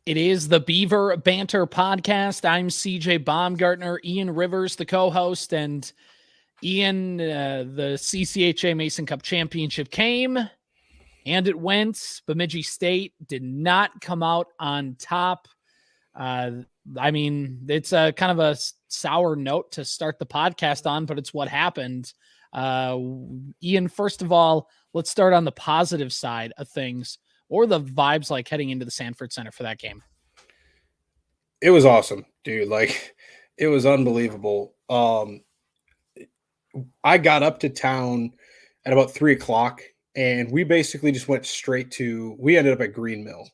It is the Beaver Banter Podcast. I'm CJ Baumgartner, Ian Rivers, the co-host, and Ian, the CCHA Mason Cup Championship came, and it went. Bemidji State did not come out on top. I mean, it's a kind of a sour note to start the podcast on, but it's what happened. Ian, first of all, let's start on the positive side of things. Or the vibes like heading into the Sanford Center for that game? It was awesome, dude. Like, it was unbelievable. I got up to town at about 3:00, and we basically just went straight to. We ended up at Green Mill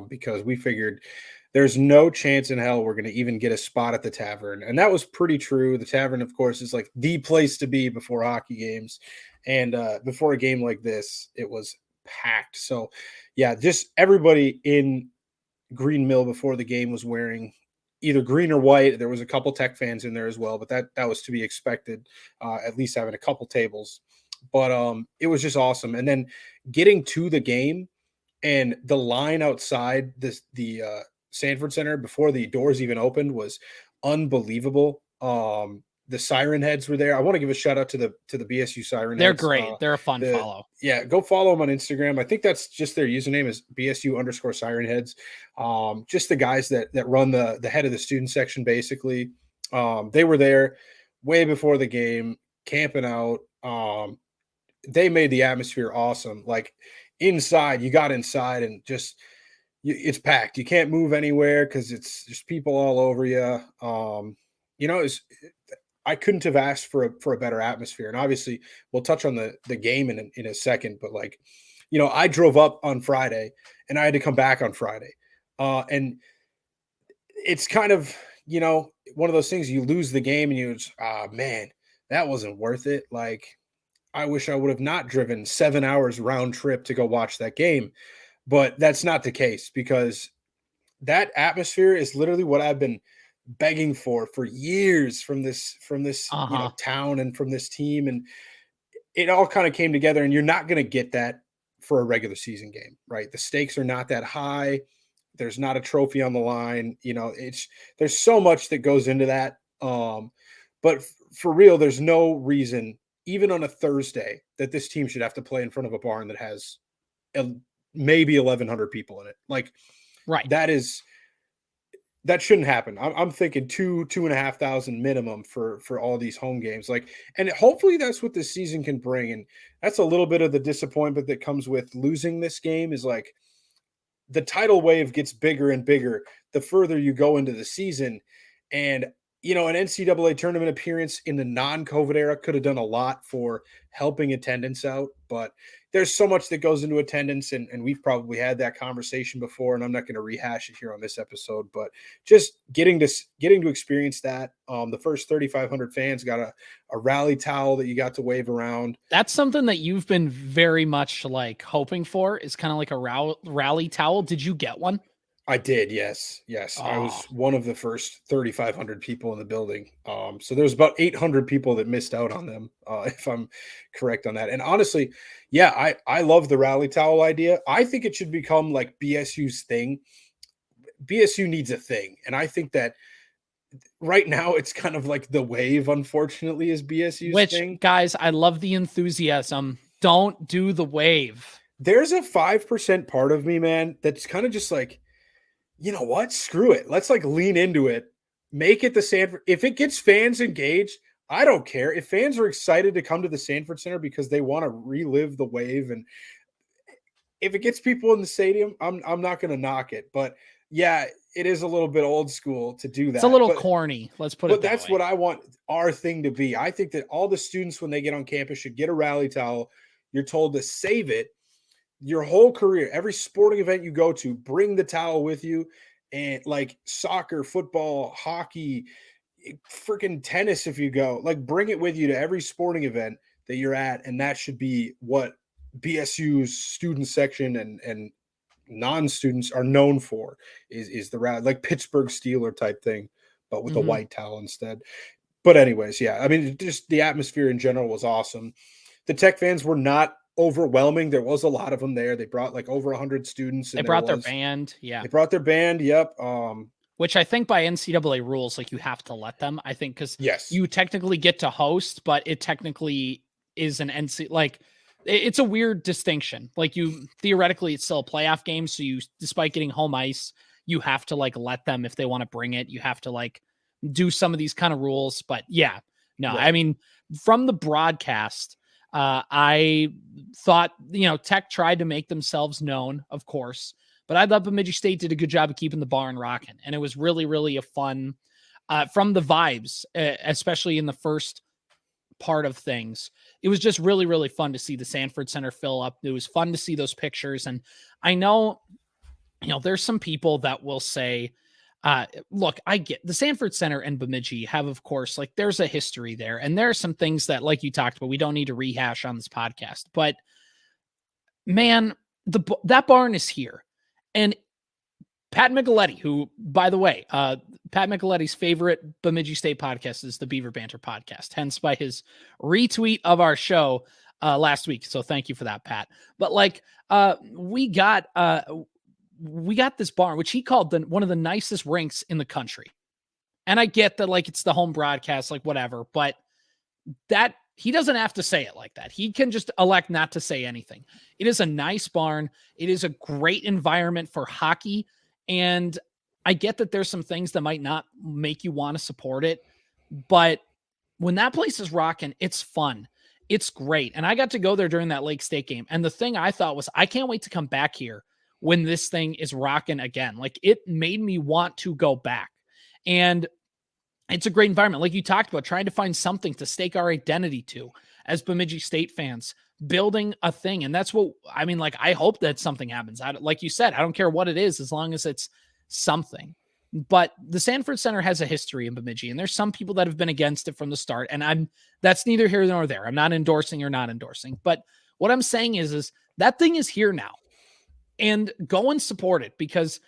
because we figured there's no chance in hell we're going to even get a spot at the tavern, and that was pretty true. The tavern, of course, is like the place to be before hockey games, and before a game like this, it was packed. So, yeah, just everybody in Green Mill before the game was wearing either green or white. There was a couple Tech fans in there as well, but that was to be expected, at least having a couple tables. But it was just awesome. And then getting to the game and the line outside the Sanford Center before the doors even opened was unbelievable. The Siren Heads were there. I want to give a shout out to the BSU Siren Heads. They're great. They're a fun follow. Yeah, go follow them on Instagram. I think that's just their username is BSU_Siren Heads. Just the guys that run the head of the student section, basically. They were there way before the game, camping out. They made the atmosphere awesome. Like inside, you got inside and just it's packed. You can't move anywhere because it's just people all over you. I couldn't have asked for a better atmosphere. And obviously we'll touch on the game in a second, but I drove up on Friday and I had to come back on Friday. And it's kind of, one of those things you lose the game and you just, man, that wasn't worth it. Like, I wish I would have not driven 7 hours round trip to go watch that game, but that's not the case because that atmosphere is literally what I've been begging for years from this town and from this team, and it all kind of came together. And you're not going to get that for a regular season game, right? The stakes are not that high. There's not a trophy on the line. There's so much that goes into that. But for real, there's no reason, even on a Thursday, that this team should have to play in front of a barn that has maybe 1,100 people in it. Like, right. That shouldn't happen. I'm thinking 2,500 minimum for all these home games. And hopefully that's what this season can bring. And that's a little bit of the disappointment that comes with losing this game is like the tidal wave gets bigger and bigger the further you go into the season. And, an NCAA tournament appearance in the non-COVID era could have done a lot for helping attendance out, but there's so much that goes into attendance, and we've probably had that conversation before, and I'm not going to rehash it here on this episode, but just getting to experience that. The first 3,500 fans got a rally towel that you got to wave around. That's something that you've been very much like hoping for, is kind of like a rally towel. Did you get one? I did, yes. Oh. I was one of the first 3,500 people in the building. So there's about 800 people that missed out on them, if I'm correct on that. And honestly, yeah, I love the rally towel idea. I think it should become like BSU's thing. BSU needs a thing. And I think that right now it's kind of like the wave, unfortunately, is BSU's thing. Guys, I love the enthusiasm. Don't do the wave. There's a 5% part of me, man, that's kind of just like, you know what? Screw it. Let's lean into it. Make it the Sanford. If it gets fans engaged, I don't care. If fans are excited to come to the Sanford Center because they want to relive the wave, and if it gets people in the stadium, I'm not going to knock it. But yeah, it is a little bit old school to do that. It's a little corny. Let's put it that way. But that's what I want our thing to be. I think that all the students, when they get on campus, should get a rally towel. You're told to save it. Your whole career, every sporting event you go to, bring the towel with you. And like soccer, football, hockey, freaking tennis, if you go, bring it with you to every sporting event that you're at. And that should be what BSU's student section and non-students are known for, is the rally, like Pittsburgh Steeler type thing, but with a white towel instead. But anyways, yeah, I mean, just the atmosphere in general was awesome. The Tech fans were not overwhelming. There was a lot of them there. They brought like over 100 students. They brought their band. Yeah. They brought their band. Yep. Which I think by NCAA rules, like you have to let them, I think, because yes, you technically get to host, but it technically is an like it's a weird distinction. Like you theoretically, it's still a playoff game. So you, despite getting home ice, you have to like let them if they want to bring it. You have to like do some of these kind of rules. But yeah, no, right. I mean, from the broadcast, I thought, Tech tried to make themselves known, of course, but I thought Bemidji State did a good job of keeping the barn rocking. And it was really, really a fun from the vibes, especially in the first part of things. It was just really, really fun to see the Sanford Center fill up. It was fun to see those pictures. And I know, there's some people that will say, look, I get the Sanford Center and Bemidji have, of course, like there's a history there. And there are some things that, like you talked about, we don't need to rehash on this podcast. But man, that barn is here. And Pat Micheletti, who, by the way, Pat Micheletti's favorite Bemidji State podcast is the Beaver Banter podcast, hence by his retweet of our show last week. So thank you for that, Pat. But like we got this barn, which he called one of the nicest rinks in the country. And I get that like it's the home broadcast, like whatever, but that he doesn't have to say it like that. He can just elect not to say anything. It is a nice barn. It is a great environment for hockey. And I get that there's some things that might not make you want to support it, but when that place is rocking, it's fun. It's great. And I got to go there during that Lake State game. And the thing I thought was, I can't wait to come back here when this thing is rocking again. Like it made me want to go back. And it's a great environment. Like you talked about, trying to find something to stake our identity to as Bemidji State fans, building a thing. And that's what, I mean, like, I hope that something happens. Like you said, I don't care what it is, as long as it's something. But the Sanford Center has a history in Bemidji, and there's some people that have been against it from the start. And that's neither here nor there. I'm not endorsing or not endorsing. But what I'm saying is that thing is here now. And go and support it, because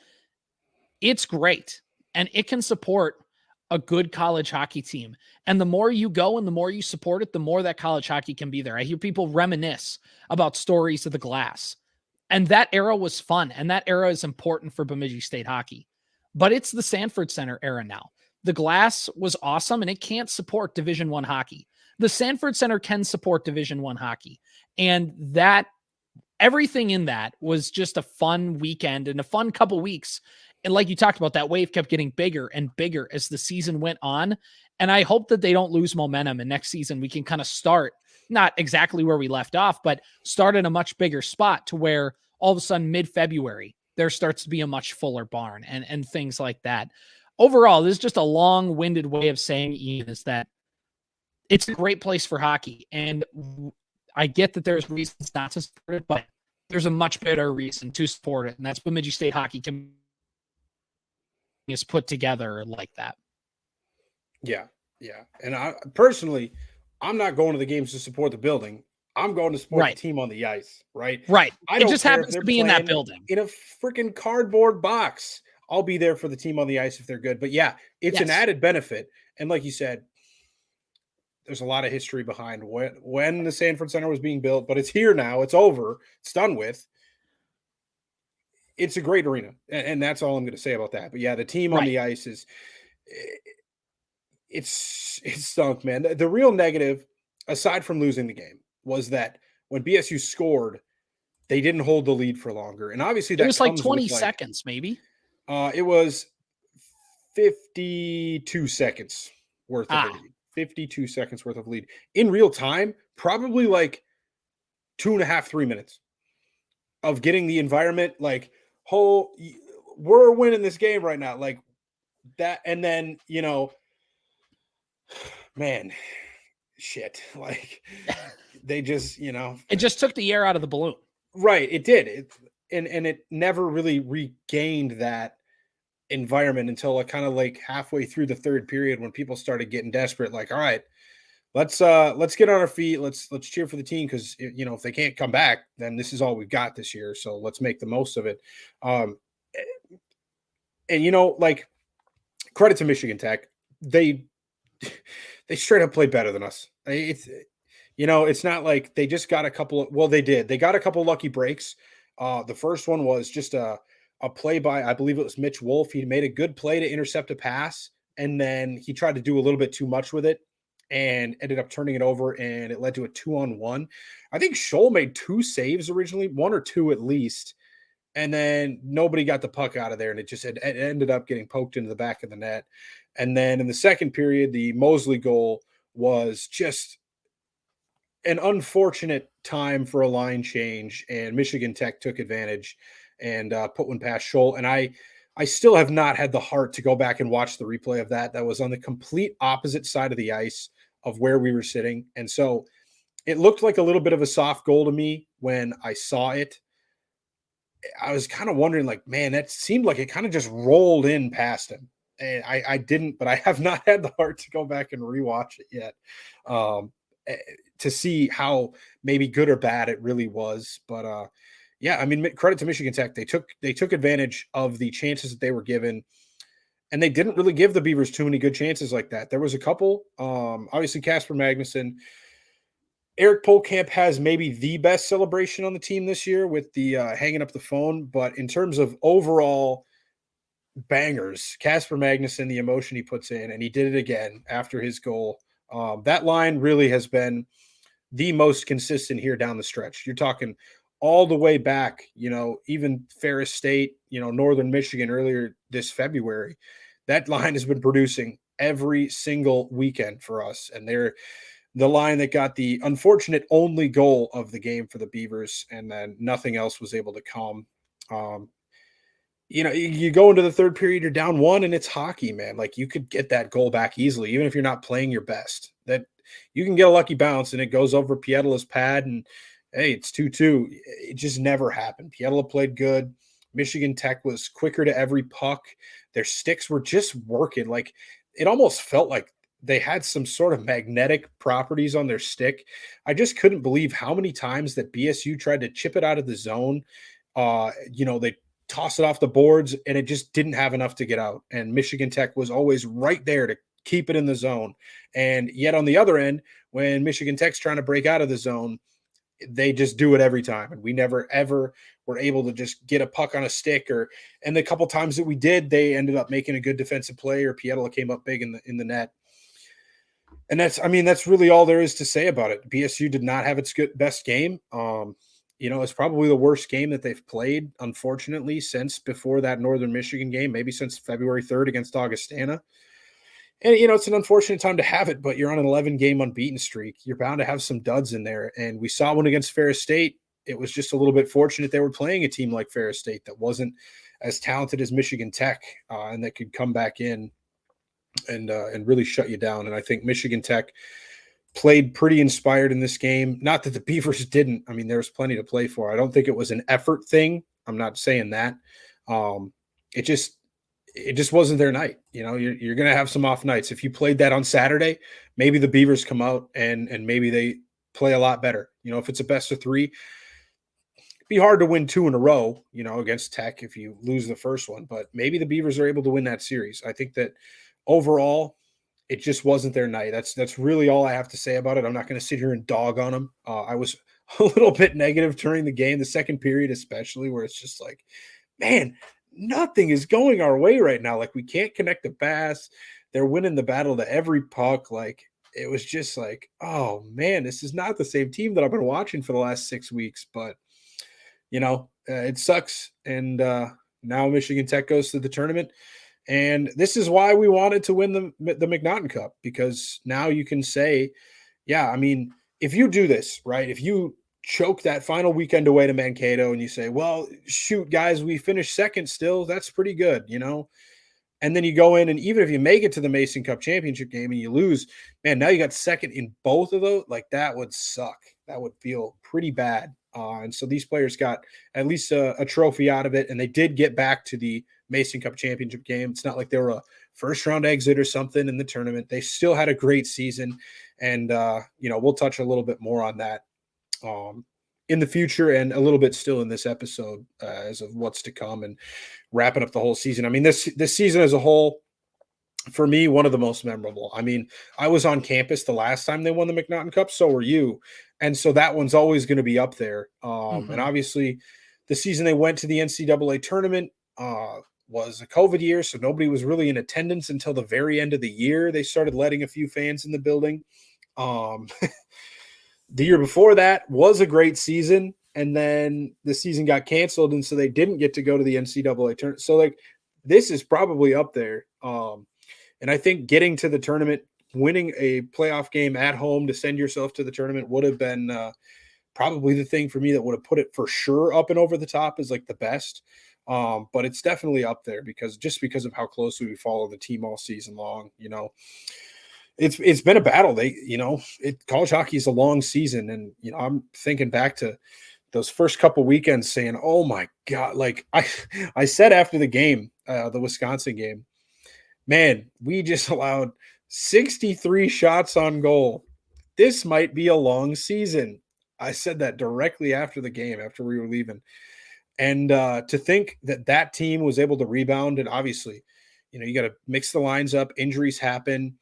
it's great and it can support a good college hockey team. And the more you go and the more you support it, the more that college hockey can be there. I hear people reminisce about stories of the Glass, and that era was fun. And that era is important for Bemidji State hockey, but it's the Sanford Center era now. The Glass was awesome and it can't support Division I hockey. The Sanford Center can support Division I hockey. And that everything in that was just a fun weekend and a fun couple weeks. And like you talked about, that wave kept getting bigger and bigger as the season went on. And I hope that they don't lose momentum. And next season we can kind of start, not exactly where we left off, but start in a much bigger spot to where all of a sudden mid-February, there starts to be a much fuller barn and things like that. Overall, this is just a long-winded way of saying, Ian, is that it's a great place for hockey. And I get that there's reasons not to support it, but there's a much better reason to support it. And that's Bemidji State hockey is put together like that. Yeah. And I personally, I'm not going to the games to support the building. I'm going to support the team on the ice, right? Right. It just happens to be in that building. In a freaking cardboard box. I'll be there for the team on the ice if they're good. But yeah, it's an added benefit. And like you said, there's a lot of history behind when the Sanford Center was being built, but it's here now. It's over. It's done with. It's a great arena, and that's all I'm going to say about that. But yeah, the team on the ice is it stunk, man. The real negative, aside from losing the game, was that when BSU scored, they didn't hold the lead for longer, and obviously that was like 20 seconds, maybe. It was 52 seconds worth of lead. 52 seconds worth of lead in real time. Probably like 2.5, 3 minutes of getting the environment like. We're winning this game right now, like that, and then man, shit, like they just it just took the air out of the balloon. Right, it did. And it never really regained that environment until kind of like halfway through the third period, when people started getting desperate. Like, all right, let's get on our feet. Let's cheer for the team, because if they can't come back, then this is all we've got this year. So let's make the most of it. And like, credit to Michigan Tech, they straight up played better than us. It's it's not like they just got they did. They got a couple lucky breaks. The first one was just a play by, I believe it was Mitch Wolf. He made a good play to intercept a pass, and then he tried to do a little bit too much with it and ended up turning it over, and it led to a 2-on-1. I think Scholl made 2 saves originally, 1 or 2 at least, and then nobody got the puck out of there, and it ended up getting poked into the back of the net. And then in the second period, the Mosley goal was just an unfortunate time for a line change, and Michigan Tech took advantage and put one past Scholl. And I still have not had the heart to go back and watch the replay of that. That was on the complete opposite side of the ice of where we were sitting. And so it looked like a little bit of a soft goal to me when I saw it. I was kind of wondering, like, man, that seemed like it kind of just rolled in past him. And I didn't, but I have not had the heart to go back and rewatch it yet to see how maybe good or bad it really was. But yeah, I mean, credit to Michigan Tech. They took advantage of the chances that they were given, and they didn't really give the Beavers too many good chances like that. There was a couple, obviously Casper Magnuson. Eric Polkamp has maybe the best celebration on the team this year with the hanging up the phone. But in terms of overall bangers, Casper Magnuson, the emotion he puts in, and he did it again after his goal. That line really has been the most consistent here down the stretch. You're talking all the way back, even Ferris State, Northern Michigan earlier this February. That line has been producing every single weekend for us. And they're the line that got the unfortunate only goal of the game for the Beavers, and then nothing else was able to come. You go into the third period, you're down 1, and it's hockey, man. Like, you could get that goal back easily, even if you're not playing your best. That you can get a lucky bounce, and it goes over Pietala's pad, and hey, it's 2-2. It just never happened. Pietala played good. Michigan Tech was quicker to every puck. Their sticks were just working. Like, it almost felt like they had some sort of magnetic properties on their stick. I just couldn't believe how many times that BSU tried to chip it out of the zone. They toss it off the boards, and it just didn't have enough to get out. And Michigan Tech was always right there to keep it in the zone. And yet on the other end, when Michigan Tech's trying to break out of the zone, they just do it every time. And we never, ever were able to just get a puck on a stick, and the couple times that we did, they ended up making a good defensive play, or Pietala came up big in the net. And that's really all there is to say about it. BSU did not have its best game. It's probably the worst game that they've played, unfortunately, since before that Northern Michigan game, maybe since February 3rd against Augustana. And, it's an unfortunate time to have it, but you're on an 11-game unbeaten streak. You're bound to have some duds in there. And we saw one against Ferris State. It was just a little bit fortunate they were playing a team like Ferris State that wasn't as talented as Michigan Tech, and that could come back in and really shut you down. And I think Michigan Tech played pretty inspired in this game. Not that the Beavers didn't. I mean, there was plenty to play for. I don't think it was an effort thing. I'm not saying that. It just wasn't their night. You're going to have some off nights. If you played that on Saturday, maybe the Beavers come out and maybe they play a lot better. If it's a best of 3, it'd be hard to win 2 in a row, against Tech if you lose the first one, but maybe the Beavers are able to win that series. I think that overall, it just wasn't their night. That's really all I have to say about it. I'm not going to sit here and dog on them. I was a little bit negative during the game, the second period especially, where it's just like, man, nothing is going our way right now. Like, we can't connect the pass. They're winning the battle to every puck. Like, it was just like, oh man, this is not the same team that I've been watching for the last 6 weeks. But it sucks. And now Michigan Tech goes to the tournament. And this is why we wanted to win the McNaughton Cup, because now you can say, yeah, I mean, if you do this, right, if you choke that final weekend away to Mankato and you say, well, shoot, guys, we finished second still, that's pretty good, And then you go in, and even if you make it to the Mason Cup championship game and you lose, man, now you got second in both of those. Like, that would suck. That would feel pretty bad. And so these players got at least a trophy out of it, and they did get back to the Mason Cup championship game. It's not like they were a first-round exit or something in the tournament. They still had a great season, and we'll touch a little bit more on that in the future, and a little bit still in this episode as of what's to come and wrapping up the whole season. I mean, this season as a whole, for me, one of the most memorable. I mean, I was on campus the last time they won the McNaughton Cup, so were you. And so that one's always going to be up there. And obviously, the season they went to the NCAA tournament was a COVID year, so nobody was really in attendance until the very end of the year. They started letting a few fans in the building. The year before that was a great season, and then the season got canceled, and so they didn't get to go to the NCAA tournament. So, like, this is probably up there. And I think getting to the tournament, winning a playoff game at home to send yourself to the tournament would have been probably the thing for me that would have put it for sure up and over the top as like the best. But it's definitely up there because of how closely we follow the team all season long. It's been a battle. College hockey is a long season, and I'm thinking back to those first couple weekends saying, "Oh my God!" Like I said after the game, the Wisconsin game. Man, we just allowed 63 shots on goal. This might be a long season. I said that directly after the game, after we were leaving. And to think that team was able to rebound, and obviously, you got to mix the lines up. Injuries happen.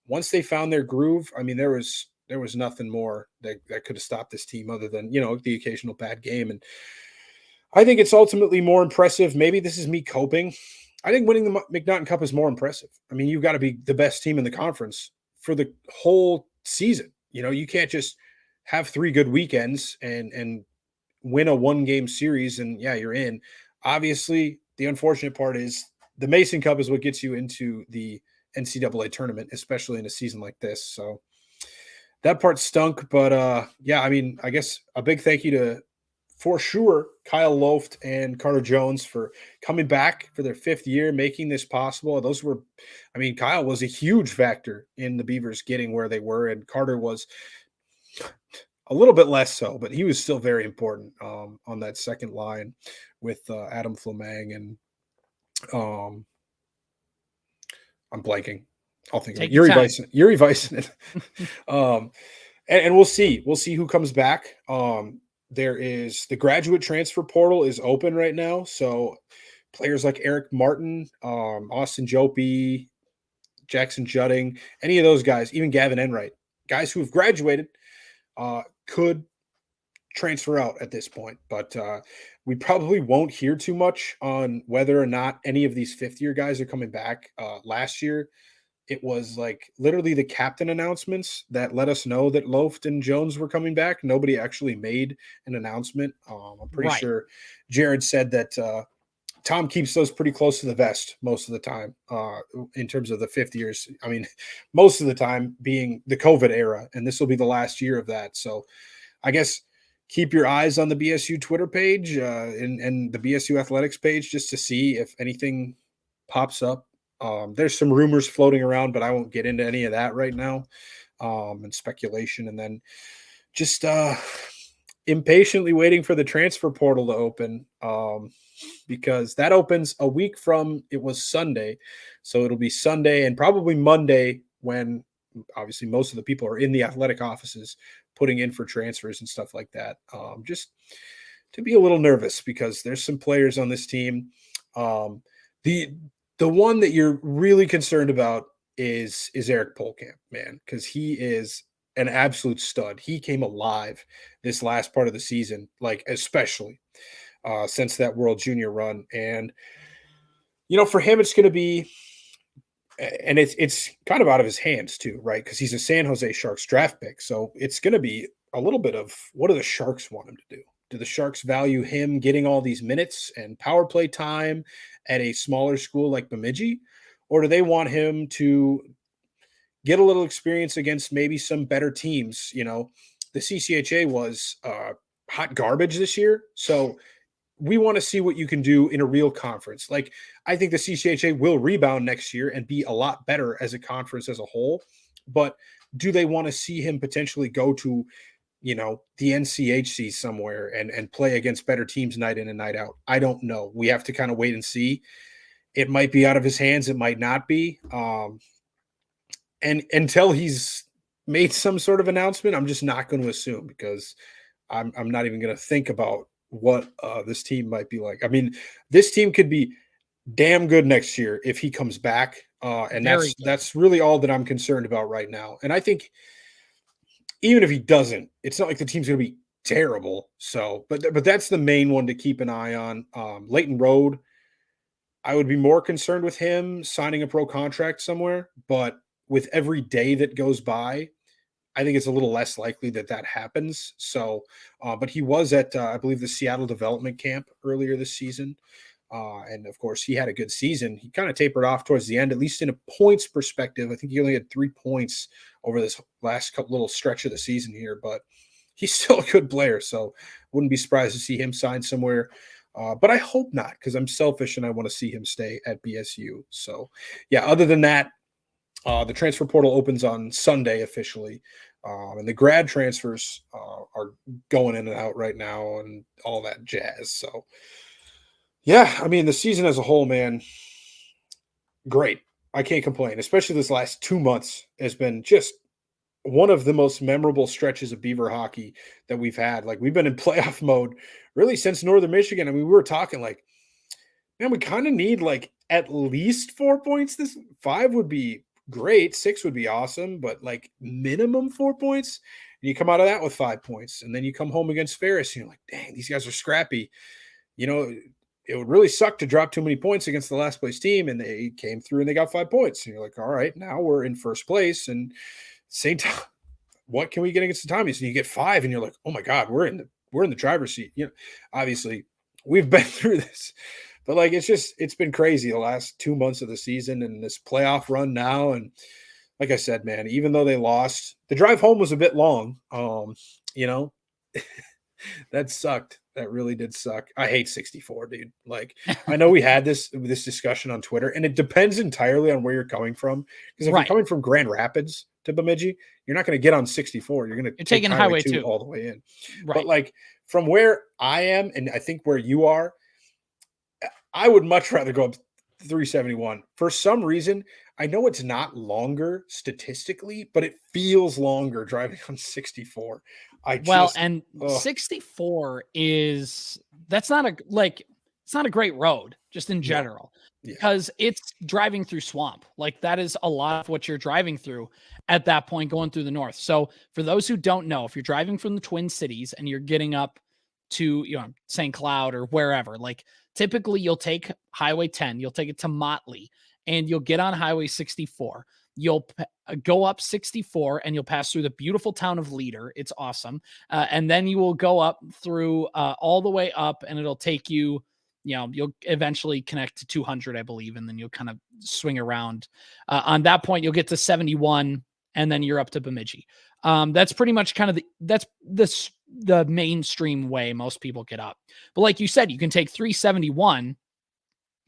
Once they found their groove, I mean, there was nothing more that could have stopped this team other than, the occasional bad game. And I think it's ultimately more impressive. Maybe this is me coping. I think winning the McNaughton Cup is more impressive. I mean, you've got to be the best team in the conference for the whole season. You can't just have 3 good weekends and win a 1-game series and, yeah, you're in. Obviously, the unfortunate part is the Mason Cup is what gets you into the NCAA tournament, especially in a season like this. So that part stunk. But, yeah, I mean, I guess a big thank you to, for sure, Kyle Loft and Carter Jones for coming back for their 5th year, making this possible. Kyle was a huge factor in the Beavers getting where they were, and Carter was a little bit less so, but he was still very important on that second line with Adam Flamang and I'm blanking. I'll think of it. Yuri Weissman. And we'll see. We'll see who comes back. There is the graduate transfer portal is open right now. So players like Eric Martin, Austin Jopi, Jackson Judding, any of those guys, even Gavin Enright, guys who have graduated could transfer out at this point. But we probably won't hear too much on whether or not any of these 5th-year guys are coming back. Last year, it was like literally the captain announcements that let us know that Loft and Jones were coming back. Nobody actually made an announcement. I'm pretty sure Jared said that Tom keeps those pretty close to the vest most of the time in terms of the 5th years. I mean, most of the time being the COVID era, and this will be the last year of that. So I guess keep your eyes on the BSU Twitter page and the BSU Athletics page just to see if anything pops up. There's some rumors floating around, but I won't get into any of that right now and speculation. And then just impatiently waiting for the transfer portal to open because that opens a week from it was Sunday. So it'll be Sunday and probably Monday when obviously most of the people are in the athletic offices putting in for transfers and stuff like that. Just to be a little nervous because there's some players on this team. The one that you're really concerned about is Eric Polkamp, man, because he is an absolute stud. He came alive this last part of the season, like especially since that World Junior run. And, for him, it's going to be, and it's kind of out of his hands too, right? Because he's a San Jose Sharks draft pick. So it's going to be a little bit of what do the Sharks want him to do? Do the Sharks value him getting all these minutes and power play time at a smaller school like Bemidji? Or do they want him to get a little experience against maybe some better teams? The CCHA was hot garbage this year. So we want to see what you can do in a real conference. Like, I think the CCHA will rebound next year and be a lot better as a conference as a whole. But do they want to see him potentially go to the NCHC somewhere and play against better teams night in and night out? I don't know. We have to kind of wait and see. It might be out of his hands. It might not be. And until he's made some sort of announcement, I'm just not going to assume because I'm not even going to think about what this team might be like. I mean, this team could be damn good next year if he comes back. And Very that's really all that I'm concerned about right now. And I think even if he doesn't, it's not like the team's going to be terrible. So, but that's the main one to keep an eye on. Leighton Road, I would be more concerned with him signing a pro contract somewhere, but with every day that goes by, I think it's a little less likely that that happens. So, but he was at, I believe, the Seattle development camp earlier this season. And of course, he had a good season. He kind of tapered off towards the end, at least in a points perspective. I think he only had 3 points over this last couple little stretch of the season here, but he's still a good player. So wouldn't be surprised to see him sign somewhere. But I hope not, because I'm selfish and I want to see him stay at BSU. So yeah, other than that, the transfer portal opens on Sunday officially. And the grad transfers are going in and out right now and all that jazz. So yeah, I mean, the season as a whole, man, great. I can't complain, especially this last 2 months has been just one of the most memorable stretches of Beaver hockey that we've had. Like, we've been in playoff mode really since Northern Michigan. I mean, we were talking like, man, we kind of need like at least 4 points. This 5 would be great. 6 would be awesome, but like minimum 4 points. And you come out of that with 5 points. And then you come home against Ferris and you're like, dang, these guys are scrappy. You know, it would really suck to drop too many points against the last place team. And they came through and they got 5 points. And you're like, all right, now we're in first place. And same time, what can we get against the Tommies? And you get 5 and you're like, oh my God, we're in the driver's seat. You know, obviously we've been through this, but like, it's been crazy the last 2 months of the season and this playoff run now. And like I said, man, even though they lost, the drive home was a bit long. You know, that sucked. That really did suck. I hate 64, dude. Like, I know we had this discussion on Twitter, and it depends entirely on where you're coming from. Because if you're coming from Grand Rapids to Bemidji, you're not going to get on 64. You're going to take Highway 2 all the way in. Right. But like from where I am, and I think where you are, I would much rather go up 371. For some reason, I know it's not longer statistically, but it feels longer driving on 64. And 64 it's not a great road just in general. Yeah. Because it's driving through swamp. Like, that is a lot of what you're driving through at that point going through the north. So for those who don't know, if you're driving from the Twin Cities and you're getting up to, you know, St. Cloud or wherever, like typically you'll take Highway 10, you'll take it to Motley, and you'll get on Highway 64. You'll go up 64 and you'll pass through the beautiful town of Leader. It's awesome. And then you will go up through all the way up, and it'll take you, you know, you'll eventually connect to 200, I believe. And then you'll kind of swing around. On that point, you'll get to 71 and then you're up to Bemidji. That's pretty much kind of the mainstream way most people get up. But like you said, you can take 371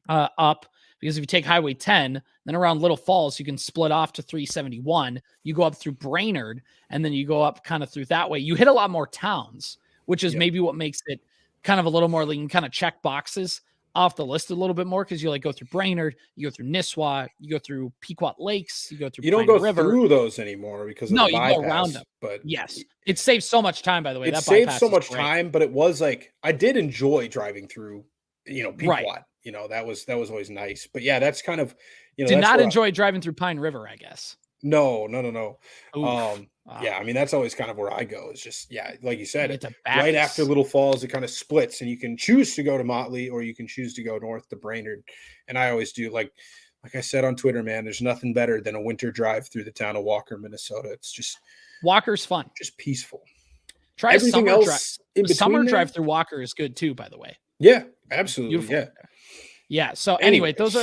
up, because if you take Highway 10, then around Little Falls, you can split off to 371. You go up through Brainerd, and then you go up kind of through that way. You hit a lot more towns, which is maybe what makes it kind of a little more, like, you can kind of check boxes off the list a little bit more, because you like go through Brainerd, you go through Nisswa, you go through Pequot Lakes, you go through Pine River. You don't go through those anymore because of the bypass. You go around them. But yes, it saves so much time, by the way. It saves so much time, but it was like, I did enjoy driving through, you know, Pequot. Right. You know, that was always nice. But yeah, that's kind of, you know, did not enjoy driving through Pine River, I guess. No. Yeah, I mean, that's always kind of where I go. It's just, yeah, like you said, right after Little Falls, it kind of splits, and you can choose to go to Motley or you can choose to go north to Brainerd. And I always do, like I said on Twitter, man, there's nothing better than a winter drive through the town of Walker, Minnesota. It's just, Walker's fun, just peaceful. Try everything else. Summer drive through Walker is good too, by the way. Yeah, absolutely. Beautiful. Yeah. So anyway, those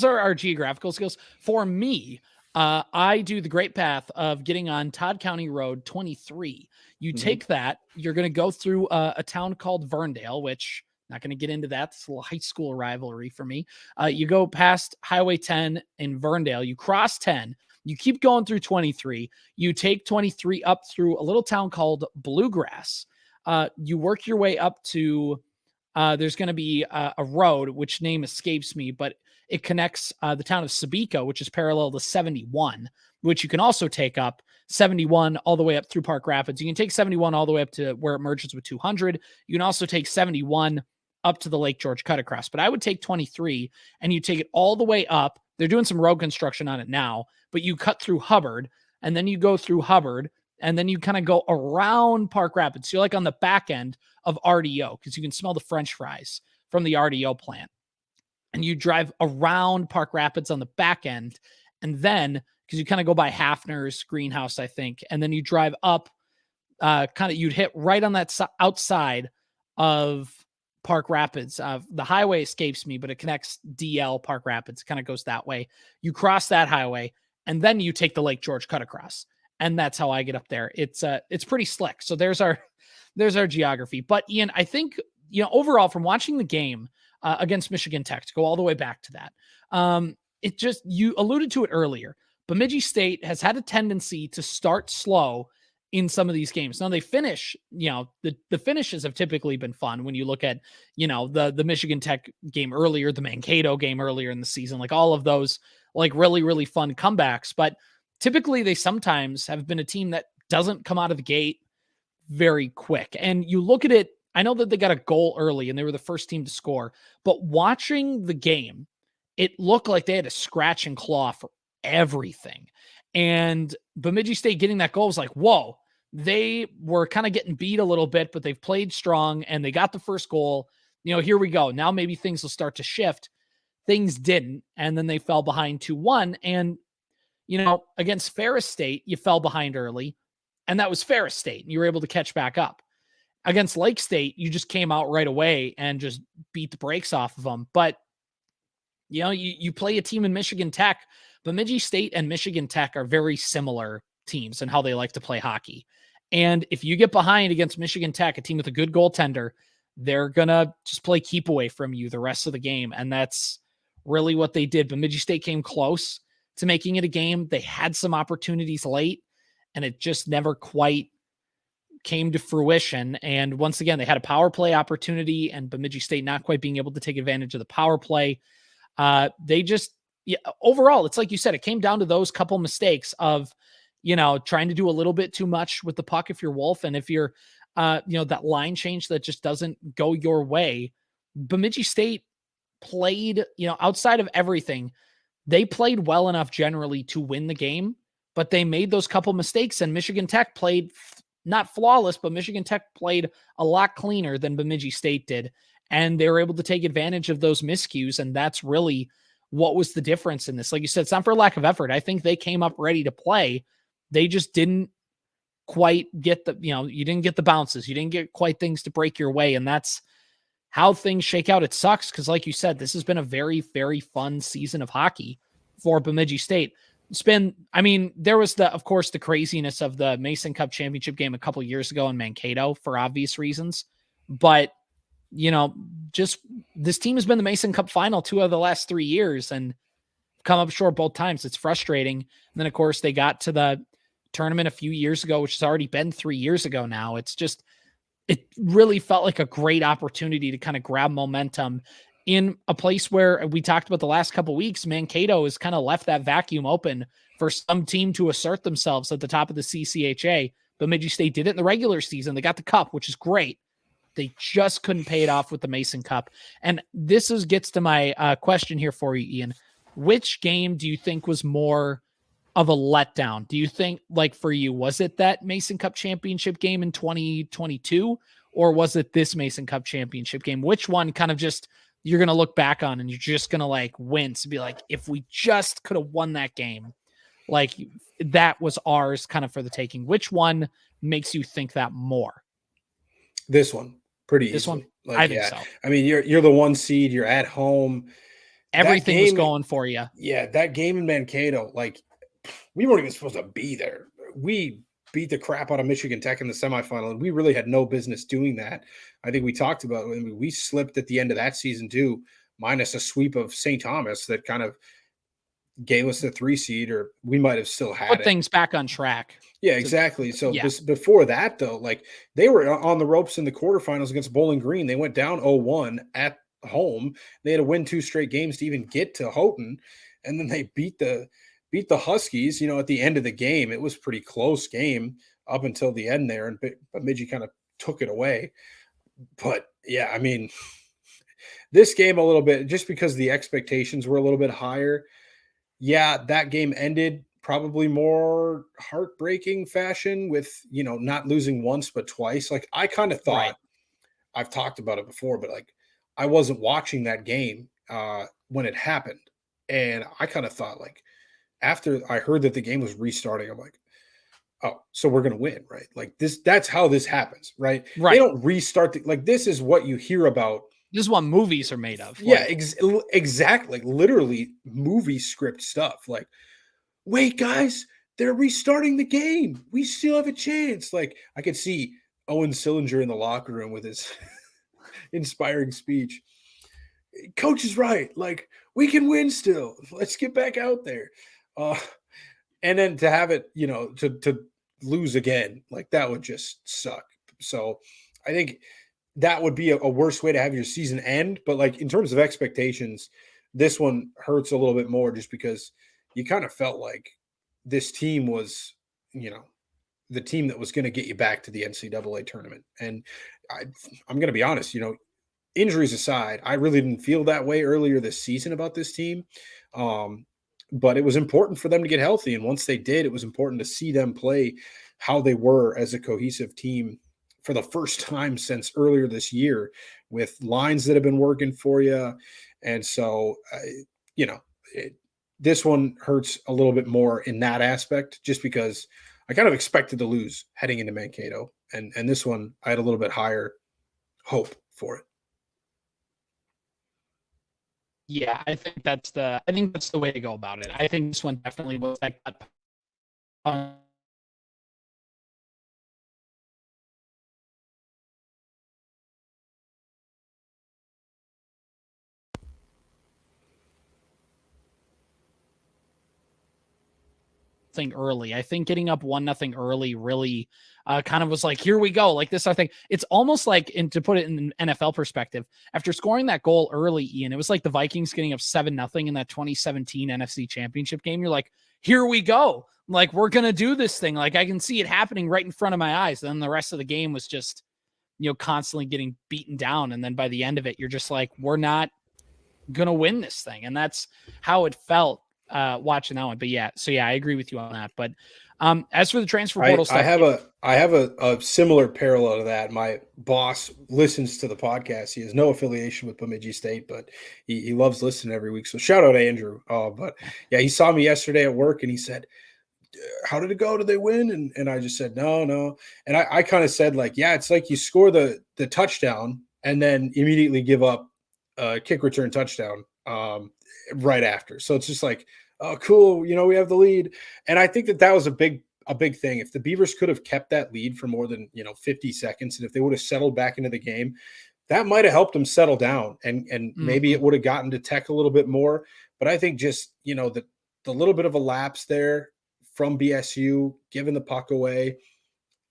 are our geographical skills. For me, I do the great path of getting on Todd County Road 23. You take that, you're going to go through a town called Verndale, which I'm not going to get into that. It's a little high school rivalry for me. You go past Highway 10 in Verndale, you cross 10, you keep going through 23, you take 23 up through a little town called Bluegrass. You work your way up to, there's going to be a road, which name escapes me, but it connects the town of Sabico, which is parallel to 71, which you can also take up 71 all the way up through Park Rapids. You can take 71 all the way up to where it merges with 200. You can also take 71 up to the Lake George cut across, but I would take 23 and you take it all the way up They're doing some road construction on it now, but you cut through Hubbard, and then you go through Hubbard, and then you kind of go around Park Rapids. So you're like on the back end of RDO, because you can smell the French fries from the RDO plant. And you drive around Park Rapids on the back end, and then because you kind of go by Hafner's greenhouse, I think, and then you drive up, you'd hit right on that outside of Park Rapids. The highway escapes me, but it connects DL Park Rapids. It kind of goes that way. You cross that highway, and then you take the Lake George cut across, and that's how I get up there. It's pretty slick. So there's our geography. But Ian, I think, overall from watching the game against Michigan Tech, to go all the way back to that, you alluded to it earlier. Bemidji State has had a tendency to start slow in some of these games. Now they finish, the finishes have typically been fun when you look at, the Michigan Tech game earlier, the Mankato game earlier in the season, like all of those, like really, really fun comebacks. But typically they sometimes have been a team that doesn't come out of the gate very quick. And you look at it, I know that they got a goal early and they were the first team to score, but watching the game, it looked like they had to scratch and claw for everything. And Bemidji State getting that goal was like, whoa, they were kind of getting beat a little bit, but they've played strong and they got the first goal. Here we go. Now maybe things will start to shift. Things didn't. And then they fell behind 2-1. And, against Ferris State, you fell behind early, and that was Ferris State. And you were able to catch back up. Against Lake State, you just came out right away and just beat the brakes off of them. But, you play a team in Michigan Tech. Bemidji State and Michigan Tech are very similar teams in how they like to play hockey. And if you get behind against Michigan Tech, a team with a good goaltender, they're going to just play keep away from you the rest of the game. And that's really what they did. Bemidji State came close to making it a game. They had some opportunities late, and it just never quite came to fruition. And once again, they had a power play opportunity, and Bemidji State not quite being able to take advantage of the power play. Overall, it's like you said, it came down to those couple mistakes of, trying to do a little bit too much with the puck if you're Wolf, and if you're, that line change that just doesn't go your way. Bemidji State played, outside of everything, they played well enough generally to win the game, but they made those couple mistakes, and Michigan Tech played not flawless, but Michigan Tech played a lot cleaner than Bemidji State did, and they were able to take advantage of those miscues, and that's really what was the difference in this. Like you said, it's not for lack of effort. I think they came up ready to play. They just didn't quite get you didn't get the bounces. You didn't get quite things to break your way, and that's how things shake out. It sucks because, like you said, this has been a very, very fun season of hockey for Bemidji State. There was of course, the craziness of the Mason Cup championship game a couple years ago in Mankato for obvious reasons. But, just this team has been the Mason Cup final 2 of the last 3 years and come up short both times. It's frustrating. And then, of course, they got to the tournament a few years ago, which has already been 3 years ago now. It really felt like a great opportunity to kind of grab momentum in a place where we talked about the last couple of weeks. Mankato has kind of left that vacuum open for some team to assert themselves at the top of the CCHA. Bemidji State did it in the regular season. They got the cup, which is great. They just couldn't pay it off with the Mason Cup. And this gets to my question here for you, Ian. Which game do you think was more of a letdown? Do you think, like for you, was it that Mason Cup championship game in 2022, or was it this Mason Cup championship game? Which one kind of just you're going to look back on and you're just going to like wince and be like, if we just could have won that game, like that was ours kind of for the taking? Which one makes you think that more? This one, pretty this easily. One, I think so. You're the 1 seed. You're at home. Everything was going for you. Yeah, that game in Mankato, like we weren't even supposed to be there. We beat the crap out of Michigan Tech in the semifinal, and we really had no business doing that. I think we talked about it. We slipped at the end of that season too, minus a sweep of St. Thomas that kind of gave us the 3 seed, or we might have still had put things back on track. Yeah, exactly. So before that, though, like they were on the ropes in the quarterfinals against Bowling Green. They went down 0-1 at home. They had to win 2 straight games to even get to Houghton, and then they beat the Huskies. At the end of the game, it was a pretty close game up until the end there, and Bemidji kind of took it away. But yeah, this game a little bit, just because the expectations were a little bit higher. yeah, that game ended probably more heartbreaking fashion with, not losing once, but twice. Like I kind of Right. thought, I've talked about it before, but like I wasn't watching that game when it happened. And I kind of thought like after I heard that the game was restarting, I'm like, oh, so we're gonna win, right? Like that's how this happens, right? They Right. don't restart like this is what you hear about. This is what movies are made of. Yeah, Like, exactly. Literally movie script stuff. Like, wait, guys, they're restarting the game. We still have a chance. Like, I could see Owen Sillinger in the locker room with his inspiring speech. Coach is right. Like, we can win still. Let's get back out there. Uh, and then to have it, to lose again, like that would just suck. So I think that would be a worse way to have your season end. But like in terms of expectations, this one hurts a little bit more just because you kind of felt like this team was, the team that was going to get you back to the NCAA tournament. And I'm going to be honest, injuries aside, I really didn't feel that way earlier this season about this team. But it was important for them to get healthy. And once they did, it was important to see them play how they were as a cohesive team for the first time since earlier this year with lines that have been working for you. And so, this one hurts a little bit more in that aspect, just because I kind of expected to lose heading into Mankato. And this one, I had a little bit higher hope for it. yeah, I think that's the way to go about it. I think this one definitely was that gut thing early. I think getting up 1-0 early really kind of was like, here we go. Like this, I think it's almost like, and to put it in an NFL perspective, after scoring that goal early, Ian, it was like the Vikings getting up 7-0 in that 2017 NFC Championship game. You're like, here we go. Like, we're going to do this thing. Like, I can see it happening right in front of my eyes. Then the rest of the game was just, constantly getting beaten down. And then by the end of it, you're just like, we're not going to win this thing. And that's how it felt watching that one. But yeah, so yeah, I agree with you on that. But as for the transfer portal stuff, I have a similar parallel to that. My boss listens to the podcast. He has no affiliation with Bemidji State, but he loves listening every week. So shout out to Andrew. But yeah, he saw me yesterday at work and he said, how did it go? Did they win? And I just said, no. And I kind of said like, yeah, it's like you score the touchdown and then immediately give up a kick return touchdown right after. So it's just like, oh, cool. We have the lead. And I think that was a big thing. If the Beavers could have kept that lead for more than, 50 seconds, and if they would have settled back into the game, that might have helped them settle down and maybe it would have gotten to Tech a little bit more. But I think just, the little bit of a lapse there from BSU, giving the puck away,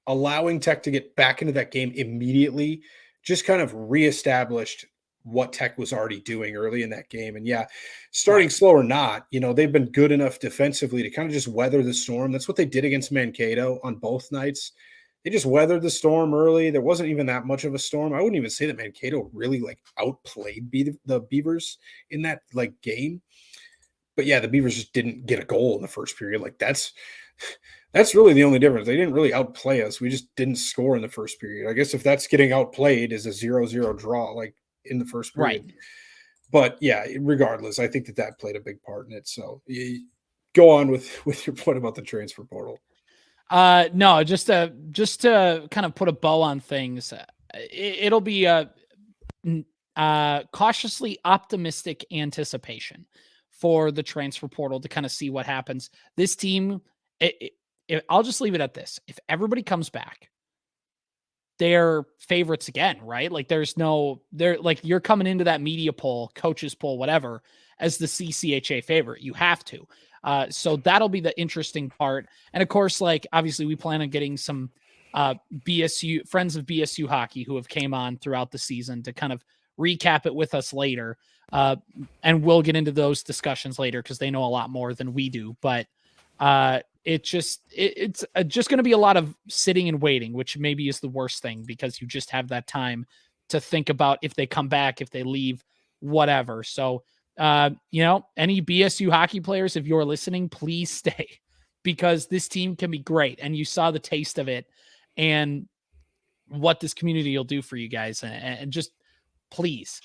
allowing Tech to get back into that game immediately, just kind of reestablished what Tech was already doing early in that game. And yeah, starting slow or not, they've been good enough defensively to kind of just weather the storm. That's what they did against Mankato on both nights. They just weathered the storm early. There wasn't even that much of a storm. I wouldn't even say that Mankato really like outplayed the Beavers in that like game. But yeah, the Beavers just didn't get a goal in the first period. Like that's really the only difference. They didn't really outplay us. We just didn't score in the first period. I guess if that's getting outplayed is a 0-0 draw, like in the first period. right. But yeah, regardless, I think that played a big part in it. So go on with your point about the transfer portal. No, just to kind of put a bow on things, it'll be a cautiously optimistic anticipation for the transfer portal to kind of see what happens. This team, I'll just leave it at this. If everybody comes back, they're favorites again, right? Like they're like, you're coming into that media poll, coaches poll, whatever, as the CCHA favorite. You have to. So that'll be the interesting part. And of course, like obviously we plan on getting some BSU friends of BSU hockey who have came on throughout the season to kind of recap it with us later. And we'll get into those discussions later because they know a lot more than we do. But it's just going to be a lot of sitting and waiting, which maybe is the worst thing because you just have that time to think about if they come back, if they leave, whatever. So any BSU hockey players, if you're listening, please stay, because this team can be great. And you saw the taste of it and what this community will do for you guys. And just please,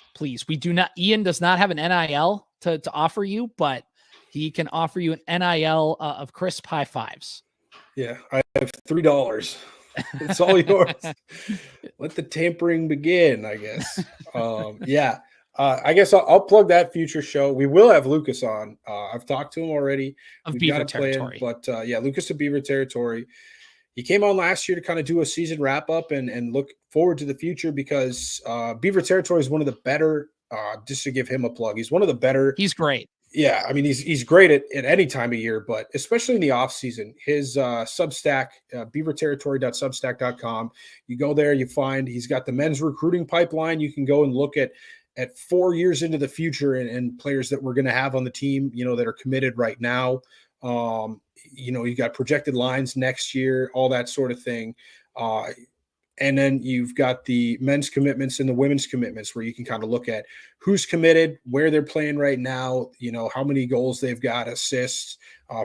Ian does not have an NIL to offer you, but he can offer you an NIL of crisp high fives. Yeah, I have $3. It's all yours. Let the tampering begin, I guess. Yeah. I guess I'll plug that future show. We will have Lucas on. I've talked to him already. Of We've Beaver got a plan, territory. but yeah, Lucas of Beaver territory. He came on last year to kind of do a season wrap up and look forward to the future, because Beaver territory is one of the better. Just to give him a plug, he's one of the better. He's great. Yeah, I mean, he's great at any time of year, but especially in the off season. His Substack, beaverterritory.substack.com. You go there, you find he's got the men's recruiting pipeline. You can go and look at 4 years into the future and players that we're going to have on the team, that are committed right now. You got projected lines next year, all that sort of thing. And then you've got the men's commitments and the women's commitments, where you can kind of look at who's committed, where they're playing right now, how many goals they've got, assists.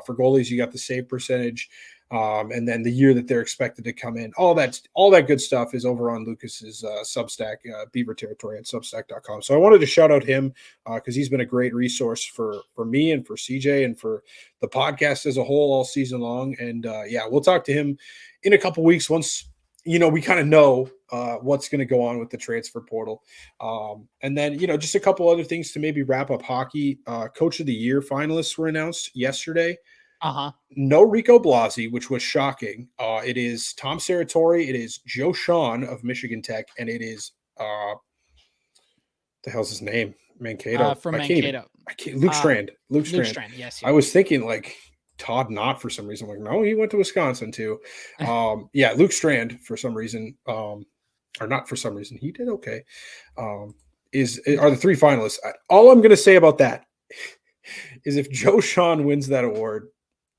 For goalies, you got the save percentage, and then the year that they're expected to come in. All that good stuff is over on Lucas's Substack, Beaver Territory at Substack.com. So I wanted to shout out him because he's been a great resource for me and for CJ and for the podcast as a whole all season long. And yeah, we'll talk to him in a couple weeks once we kind of know what's going to go on with the transfer portal. And then, just a couple other things to maybe wrap up hockey. Coach of the Year finalists were announced yesterday. No Rico Blasi, which was shocking. It is Tom Serratori. It is Joe Sean of Michigan Tech. And it is, the hell's his name? Mankato. From Mankato. Luke Strand. Luke Strand, yes. I was thinking Todd Knott for some reason. No, he went to Wisconsin too. Yeah, Luke Strand for some reason, or not for some reason, he did okay. Are the three finalists. All I'm going to say about that is if Joe Sean wins that award,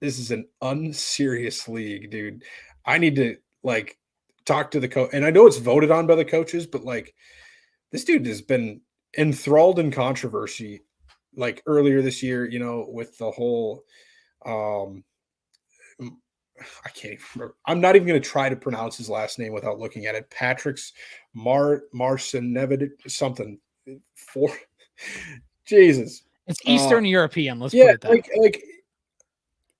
this is an unserious league, dude. I need to talk to the coach, and I know it's voted on by the coaches, but this dude has been enthralled in controversy earlier this year, with the whole I can't even remember. I'm not even going to try to pronounce his last name without looking at it. Patrick's Marcinevid something for Jesus. It's Eastern European. Let's put it that.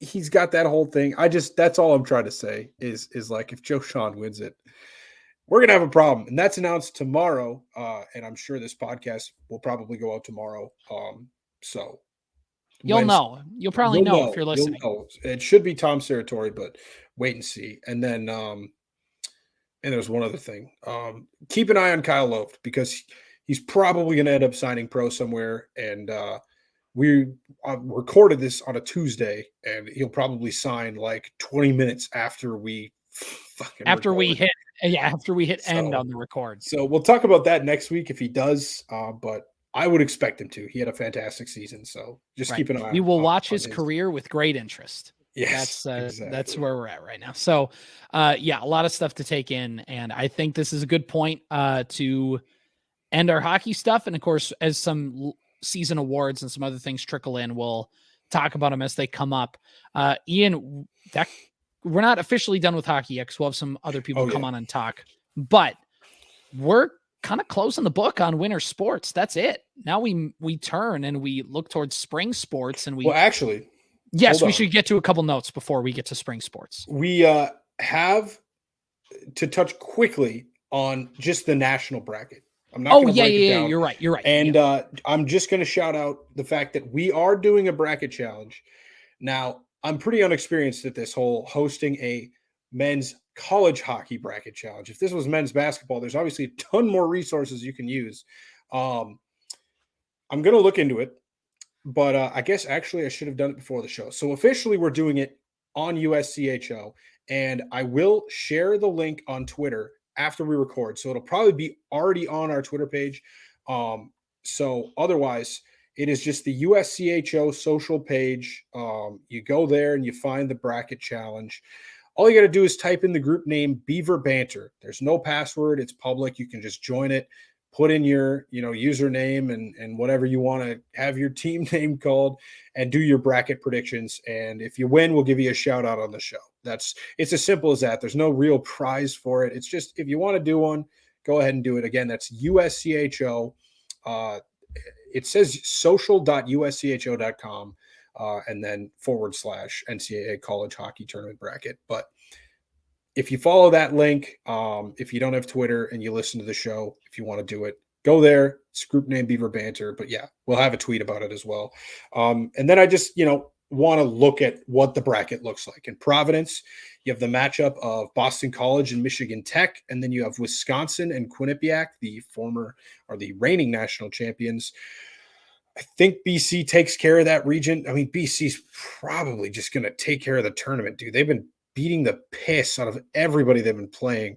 He's got that whole thing. That's all I'm trying to say is if Joe Sean wins it, we're going to have a problem. And that's announced tomorrow. And I'm sure this podcast will probably go out tomorrow. So you'll know. You'll probably know if you're listening. It should be Tom Serratori, but wait and see. And then, and there's one other thing. Keep an eye on Kyle Loft, because he's probably going to end up signing pro somewhere. And we recorded this on a Tuesday, and he'll probably sign 20 minutes after we hit end on the record. So we'll talk about that next week if he does. But I would expect him to. He had a fantastic season, so just keep an eye on. We will watch his career with great interest. Yes, that's where we're at right now. So, yeah, a lot of stuff to take in, and I think this is a good point to end our hockey stuff. And of course, as some season awards and some other things trickle in, we'll talk about them as they come up. Ian, we're not officially done with hockey yet, because we'll have some other people come on and talk, but we're kind of closing the book on winter sports. That's it. Now we turn and we look towards spring sports, and yes, we should get to a couple notes before we get to spring sports. We have to touch quickly on just the national bracket. I'm not going to break it down. You're right. And I'm just going to shout out the fact that we are doing a bracket challenge. Now, I'm pretty unexperienced at this whole hosting a men's college hockey bracket challenge. If this was men's basketball, there's obviously a ton more resources you can use. I'm going to look into it, but I guess actually I should have done it before the show. So officially we're doing it on USCHO, and I will share the link on Twitter after we record. So it'll probably be already on our Twitter page. So otherwise, it is just the USCHO social page. You go there and you find the bracket challenge. All you got to do is type in the group name Beaver Banter. There's no password. It's public. You can just join it. put in your, username and whatever you want to have your team name called, and do your bracket predictions. And if you win, we'll give you a shout out on the show. It's as simple as that. There's no real prize for it. It's just, if you want to do one, go ahead and do it. Again, that's USCHO. It says social.uscho.com and then / NCAA college hockey tournament bracket. But if you follow that link, if you don't have Twitter and you listen to the show, if you want to do it, go there. It's group name Beaver Banter. But yeah, we'll have a tweet about it as well. And then I just, want to look at what the bracket looks like. In Providence, you have the matchup of Boston College and Michigan Tech, and then you have Wisconsin and Quinnipiac, the reigning national champions. I think BC takes care of that region. I mean, BC's probably just going to take care of the tournament, dude. They've been beating the piss out of everybody they've been playing.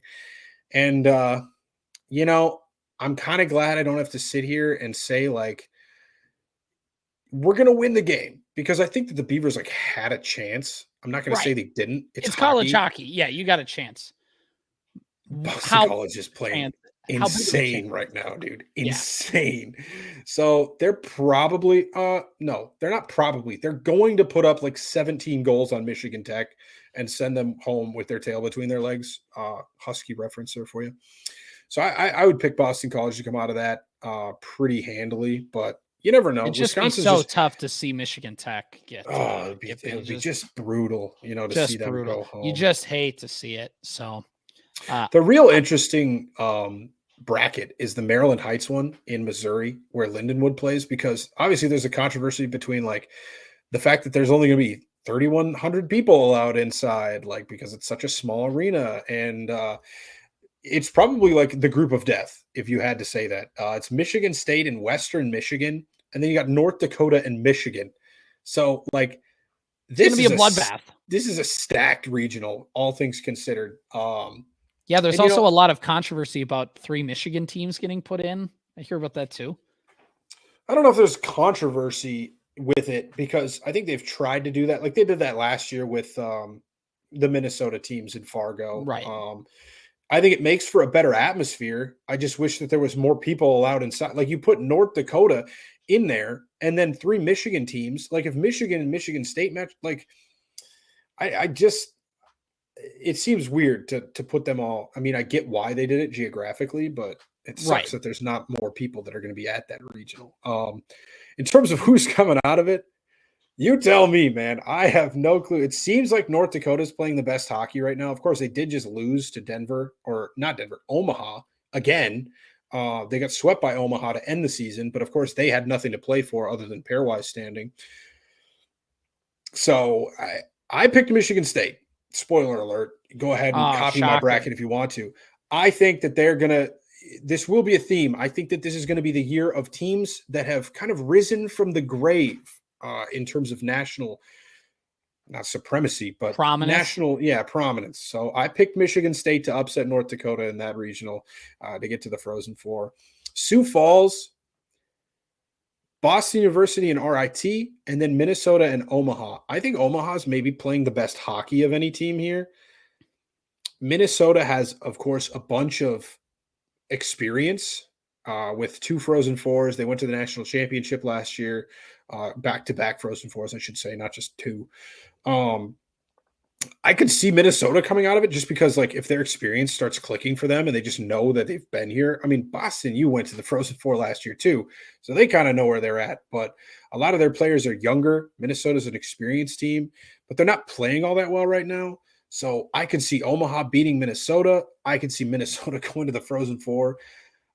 And, I'm kind of glad I don't have to sit here and say, like, we're going to win the game, because I think that the Beavers had a chance. I'm not going to say they didn't. It's college hockey. Yeah, you got a chance. Boston College is playing insane right now, dude. Insane. Yeah. So they're probably no, they're not probably. They're going to put up like 17 goals on Michigan Tech and send them home with their tail between their legs. Husky reference there for you. So I would pick Boston College to come out of that pretty handily, but you never know. It's just so tough to see Michigan Tech get. It'd be just brutal, to see them go home. You just hate to see it. So the real interesting bracket is the Maryland Heights one in Missouri, where Lindenwood plays, because obviously there's a controversy between like the fact that there's only going to be 3,100 people allowed inside, like because it's such a small arena, and it's probably like the group of death, if you had to say that. It's Michigan State and Western Michigan, and then you got North Dakota and Michigan. So, like, this is going to be a bloodbath. This is a stacked regional, all things considered. Yeah, there's also a lot of controversy about 3 Michigan teams getting put in. I hear about that too. I don't know if there's controversy with it, because I think they've tried to do that. Like they did that last year with the Minnesota teams in Fargo. Right. I think it makes for a better atmosphere. I just wish that there was more people allowed inside. Like you put North Dakota in there and then 3 Michigan teams. Like if Michigan and Michigan State match, like it seems weird to put them all. I mean, I get why they did it geographically, but it sucks that there's not more people that are going to be at that regional. In terms of who's coming out of it, you tell me, man. I have no clue. It seems like North Dakota is playing the best hockey right now. Of course, they did just lose to Omaha again. They got swept by Omaha to end the season, but of course they had nothing to play for other than pairwise standing. So I picked Michigan State. Spoiler alert. Go ahead and copy my bracket if you want to. I think that this will be a theme. I think that this is going to be the year of teams that have kind of risen from the grave in terms of national, not supremacy, but prominence. National, prominence. So I picked Michigan State to upset North Dakota in that regional to get to the Frozen Four. Sioux Falls, Boston University and RIT, and then Minnesota and Omaha. I think Omaha's maybe playing the best hockey of any team here. Minnesota has, of course, a bunch of experience with 2 Frozen Fours. They went to the national championship last year, back-to-back Frozen Fours, I should say, not just 2. I could see Minnesota coming out of it just because, like, if their experience starts clicking for them and they just know that they've been here. I mean, Boston, you went to the Frozen Four last year too, so they kind of know where they're at. But a lot of their players are younger. Minnesota's an experienced team, but they're not playing all that well right now. So I could see Omaha beating Minnesota. I could see Minnesota going to the Frozen Four.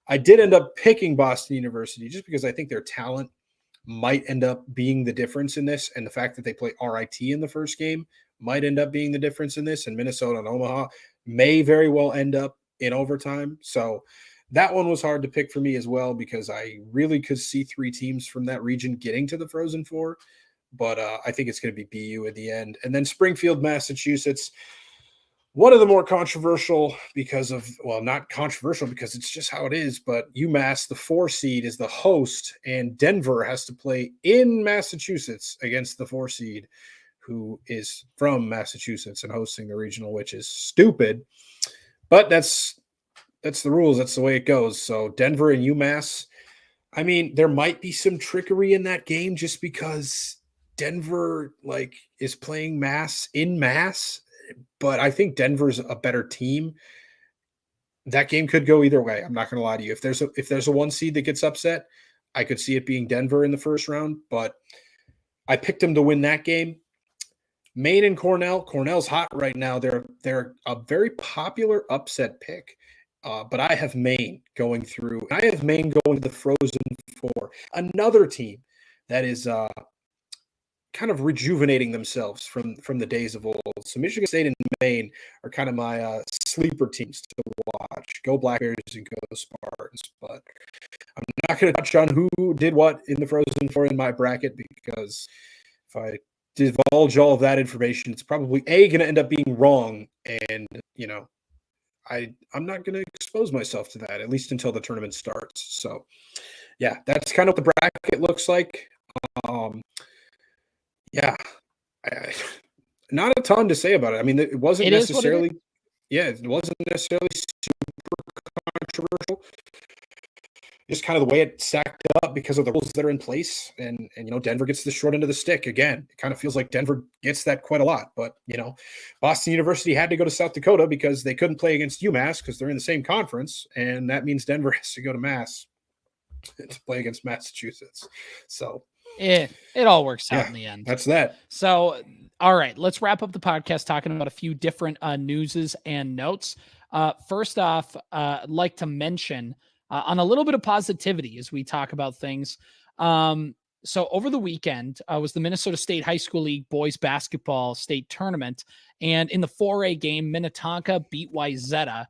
I did end up picking Boston University just because I think their talent might end up being the difference in this, and the fact that they play RIT in the first game might end up being the difference in this, and Minnesota and Omaha may very well end up in overtime. So that one was hard to pick for me as well, because I really could see 3 teams from that region getting to the Frozen Four, but I think it's going to be BU at the end. And then Springfield, Massachusetts, one of the more controversial because of, well, not controversial because it's just how it is, but UMass, the 4 seed, is the host, and Denver has to play in Massachusetts against the 4 seed, who is from Massachusetts and hosting the regional, which is stupid. But that's That's the rules. That's the way it goes. So Denver and UMass, I mean, there might be some trickery in that game just because Denver like is playing Mass in Mass, but I think Denver's a better team. That game could go either way. I'm not going to lie to you. If there's a one seed that gets upset, I could see it being Denver in the first round, but I picked them to win that game. Maine and Cornell. Cornell's hot right now. They're a very popular upset pick. But I have Maine going through. I have Maine going to the Frozen Four. Another team that is kind of rejuvenating themselves from the days of old. So Michigan State and Maine are kind of my sleeper teams to watch. Go Black Bears and go Spartans. But I'm not going to touch on who did what in the Frozen Four in my bracket because if I divulge all of that information, it's probably going to end up being wrong. And, I'm not going to expose myself to that, at least until the tournament starts. So, yeah, that's kind of what the bracket looks like. Not a ton to say about it. I mean, it wasn't necessarily super controversial. Just kind of the way it stacked up because of the rules that are in place. And Denver gets the short end of the stick again. It kind of feels like Denver gets that quite a lot. But, Boston University had to go to South Dakota because they couldn't play against UMass because they're in the same conference. And that means Denver has to go to Mass to play against Massachusetts. So it all works out in the end. That's that. So, all right, let's wrap up the podcast talking about a few different newses and notes. First off, I'd like to mention on a little bit of positivity as we talk about things. So over the weekend was the Minnesota State High School League boys basketball state tournament. And in the 4A game, Minnetonka beat Wayzata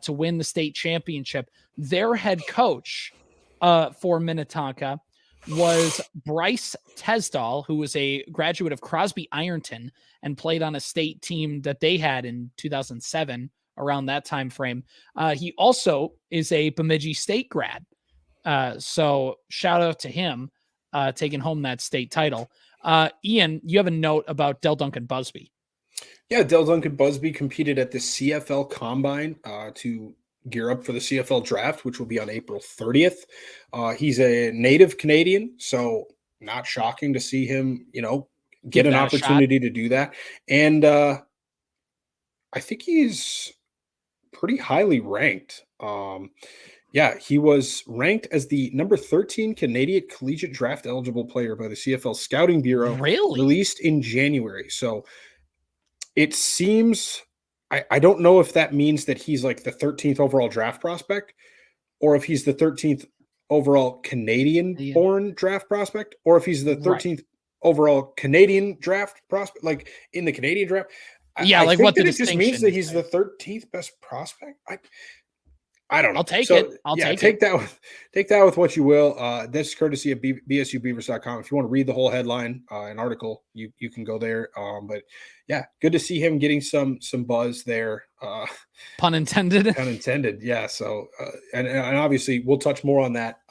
to win the state championship. Their head coach for Minnetonka was Bryce Tesdall, who was a graduate of Crosby Ironton and played on a state team that they had in 2007. Around that time frame. He also is a Bemidji State grad. So shout out to him taking home that state title. Ian, you have a note about Del Duncan Busby. Yeah, Del Duncan Busby competed at the CFL Combine to gear up for the CFL draft, which will be on April 30th. He's a native Canadian, so not shocking to see him, get an opportunity to do that. And I think he's pretty highly ranked. He was ranked as the number 13 Canadian collegiate draft eligible player by the CFL Scouting Bureau, released in January. So it seems, I don't know if that means that he's like the 13th overall draft prospect or if he's the 13th overall Canadian born draft prospect or if he's the 13th overall Canadian draft prospect, like in the Canadian draft. Yeah, I like think what the it just means that he's the 13th best prospect. I don't know. I'll take it. Take that with what you will. This is courtesy of BSUBeavers.com. If you want to read the whole headline, an article, you can go there. But yeah, good to see him getting some buzz there. Pun intended. Pun intended. Yeah. So and obviously we'll touch more on that.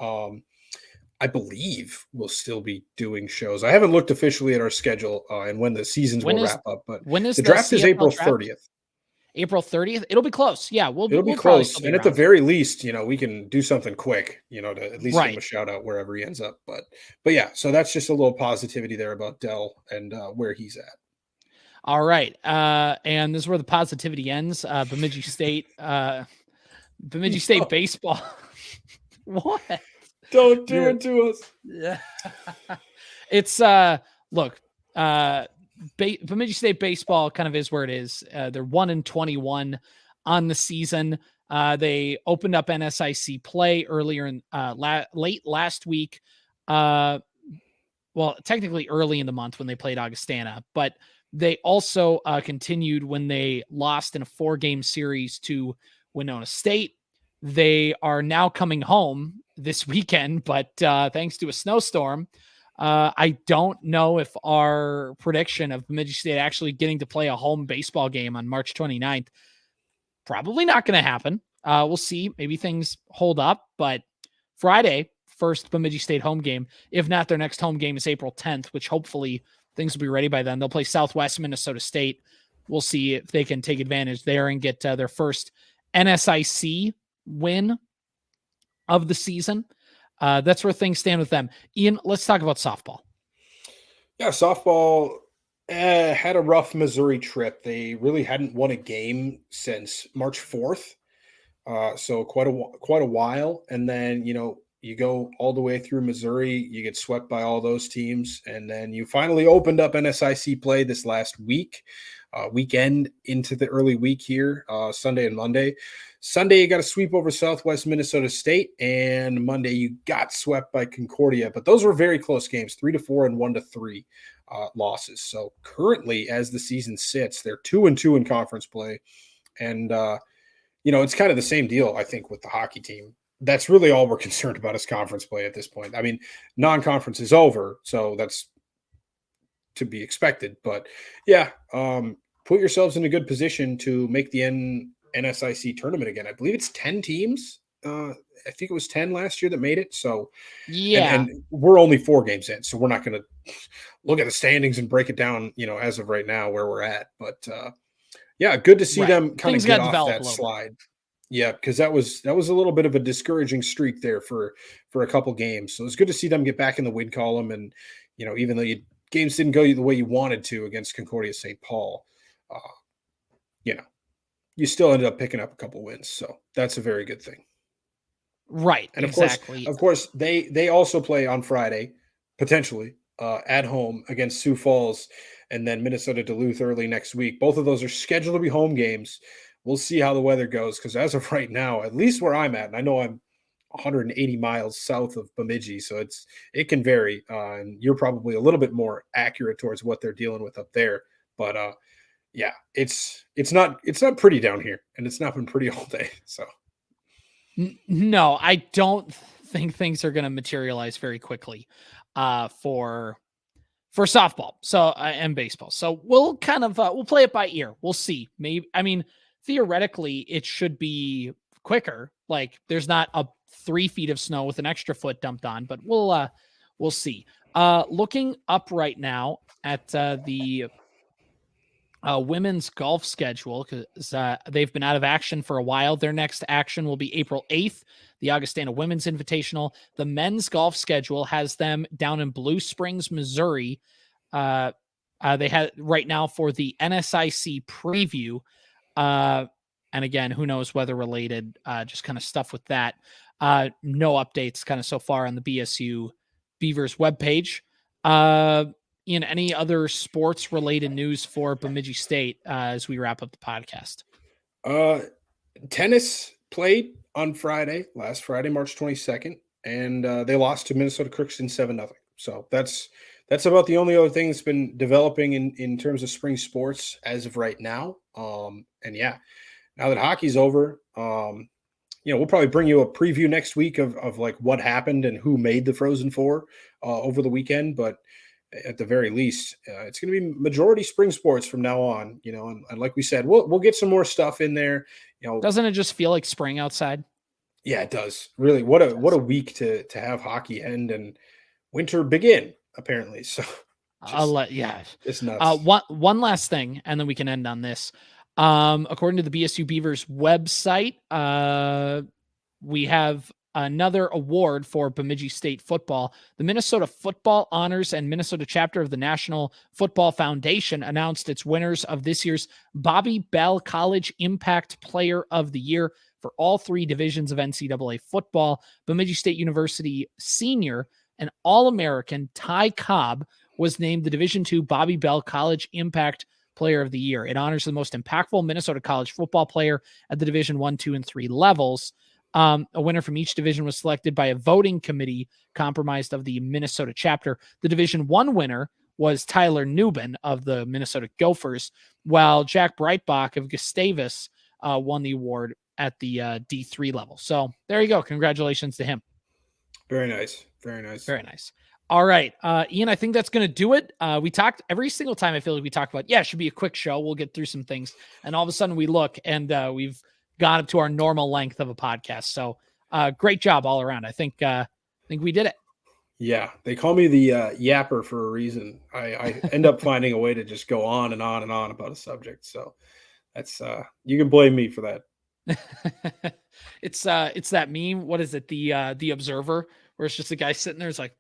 I believe we'll still be doing shows. I haven't looked officially at our schedule and when the seasons will wrap up, but when is the draft is April 30th. April 30th. It'll be close. Yeah, it'll be close. And at the very least, we can do something quick, to at least give him a shout out wherever he ends up. But yeah, so that's just a little positivity there about Dell and where he's at. All right. And this is where the positivity ends. Bemidji State baseball. What? Don't do it to us. Yeah. It's look, Bemidji State baseball kind of is where it is. They're 1-21 on the season. They opened up NSIC play earlier in late last week. Well, technically early in the month when they played Augustana, but they also continued when they lost in a 4-game series to Winona State. They are now coming home this weekend, but thanks to a snowstorm, I don't know if our prediction of Bemidji State actually getting to play a home baseball game on March 29th, probably not going to happen. We'll see. Maybe things hold up, but Friday, first Bemidji State home game. If not, their next home game is April 10th, which hopefully things will be ready by then. They'll play Southwest Minnesota State. We'll see if they can take advantage there and get their first NSIC win of the season. That's where things stand with them. Ian, let's talk about softball. Yeah, softball had a rough Missouri trip. They really hadn't won a game since March 4th. So quite a while. And then, you go all the way through Missouri, you get swept by all those teams. And then you finally opened up NSIC play this last weekend into the early week here, Sunday and Monday. Sunday, you got a sweep over Southwest Minnesota State, and Monday you got swept by Concordia. But those were very close games, 3-4 and 1-3 losses. So currently, as the season sits, they're 2-2 in conference play. And, it's kind of the same deal, I think, with the hockey team. That's really all we're concerned about is conference play at this point. I mean, non-conference is over, so that's to be expected. But, yeah, put yourselves in a good position to make the NSIC tournament again. I believe it's 10 teams. I think it was 10 last year that made it. So, yeah, and we're only 4 games in, so we're not going to look at the standings and break it down, as of right now where we're at. But, yeah, good to see them kind of get off that slide. Yeah, because that was a little bit of a discouraging streak there for a couple games. So it's good to see them get back in the win column. And, even though games didn't go the way you wanted to against Concordia St. Paul, you still ended up picking up a couple wins. So that's a very good thing. Right. And exactly. Of course, they also play on Friday, potentially, at home against Sioux Falls and then Minnesota Duluth early next week. Both of those are scheduled to be home games. We'll see how the weather goes because as of right now, at least where I'm at, and I know I'm 180 miles south of Bemidji, so it can vary. And you're probably a little bit more accurate towards what they're dealing with up there. But yeah, it's not pretty down here, and it's not been pretty all day. So no, I don't think things are going to materialize very quickly for softball. So and baseball. So we'll kind of we'll play it by ear. We'll see. Maybe theoretically, it should be quicker. Like there's not a 3 feet of snow with an extra foot dumped on, but we'll see. Looking up right now at the women's golf schedule, because they've been out of action for a while. Their next action will be April 8th, the Augustana Women's Invitational. The men's golf schedule has them down in Blue Springs, Missouri. They had right now for the NSIC preview. And again, who knows weather related, just kind of stuff with that. No updates kind of so far on the BSU Beavers webpage. Ian, any other sports related news for Bemidji State as we wrap up the podcast? Tennis played on last Friday, March 22nd, and they lost to Minnesota Crookston 7-0. So that's about the only other thing that's been developing in terms of spring sports as of right now. And yeah, now that hockey's over, we'll probably bring you a preview next week of like what happened and who made the Frozen Four over the weekend. But at the very least, it's going to be majority spring sports from now on, and like we said, we'll get some more stuff in there. Doesn't it just feel like spring outside? Yeah, it does. Really, what a week to have hockey end and winter begin, apparently. So it's nuts. One last thing, and then we can end on this. According to the BSU Beavers website, we have another award for Bemidji State football. The Minnesota Football Honors and Minnesota chapter of the National Football Foundation announced its winners of this year's Bobby Bell College Impact Player of the Year for all 3 divisions of NCAA football. Bemidji State University senior and All-American Ty Cobb was named the Division II Bobby Bell College Impact Player of the Year. It honors the most impactful Minnesota college football player at the Division I, II, and III levels. A winner from each division was selected by a voting committee comprised of the Minnesota chapter. The Division I winner was Tyler Newbin of the Minnesota Gophers, while Jack Breitbach of Gustavus won the award at the D3 level. So there you go. Congratulations to him. Very nice. Very nice. Very nice. All right. Ian, I think that's going to do it. We talked every single time. I feel like we talk about, it should be a quick show. We'll get through some things. And all of a sudden we look and we've got up to our normal length of a podcast. So great job all around. I think we did it. Yeah. They call me the yapper for a reason. I end up finding a way to just go on and on and on about a subject. So that's, you can blame me for that. It's that meme. What is it? The Observer, where it's just a guy sitting there. It's like,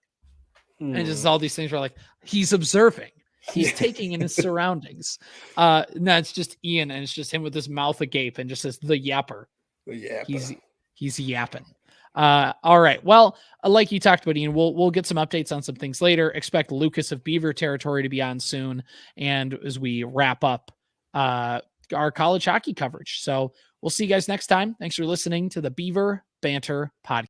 and just all these things where like he's observing, he's taking in his surroundings. No, it's just Ian, and it's just him with his mouth agape and just says the yapper. He's yapping. All right. Well, like you talked about, Ian, we'll get some updates on some things later. Expect Lucas of Beaver territory to be on soon, and as we wrap up our college hockey coverage. So we'll see you guys next time. Thanks for listening to the Beaver Banter Podcast.